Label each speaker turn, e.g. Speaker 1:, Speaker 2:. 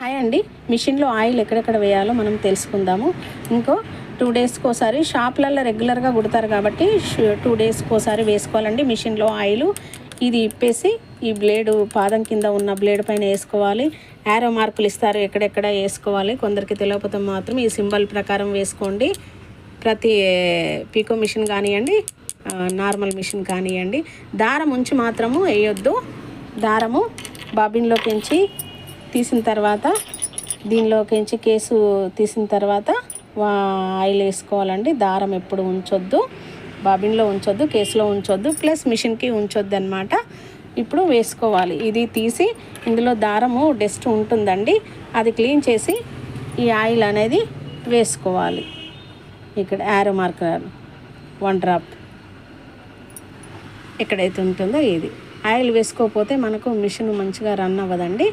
Speaker 1: Hi అండి. మిషన్లో oil ఎక్కడెక్కడ వేయాలో మనం తెలుసుకుందాము. ఇంకో 2 డేస్కి ఒకసారి షాప్లలో రెగ్యులర్గా కుడతారు కాబట్టి 2 డేస్కి ఒకసారి వేసుకోవాలండి మిషన్లో ఆయిల్. ఇది ఇప్పేసి ఈ బ్లేడు పాదం కింద ఉన్న బ్లేడ్ పైన వేసుకోవాలి. యారో మార్కులు ఇస్తారు ఎక్కడెక్కడ వేసుకోవాలి. కొందరికి తెలియకపోతే మాత్రం ఈ సింబల్ ప్రకారం వేసుకోండి. ప్రతి పీకో మిషన్ కానివ్వండి, నార్మల్ మిషన్ కానివ్వండి, దారం ఉంచి మాత్రము వేయొద్దు. దారము బాబిన్లోకించి తీసిన తర్వాత దీనిలోకించి కేసు తీసిన తర్వాత ఆయిల్ వేసుకోవాలండి. దారం ఎప్పుడు ఉంచొద్దు, బాబిన్లో ఉంచొద్దు, కేసులో ఉంచొద్దు, ప్లస్ మిషన్కి ఉంచొద్దు అన్నమాట. ఇప్పుడు వేసుకోవాలి. ఇది తీసి ఇందులో దారము డస్ట్ ఉంటుందండి, అది క్లీన్ చేసి ఈ ఆయిల్ అనేది వేసుకోవాలి. ఇక్కడ యారో మార్కర్ 1 డ్రాప్ ఎక్కడైతే ఉంటుందో ఇది ఆయిల్ వేసుకోకపోతే మనకు మిషన్ మంచిగా రన్ అవ్వదండి.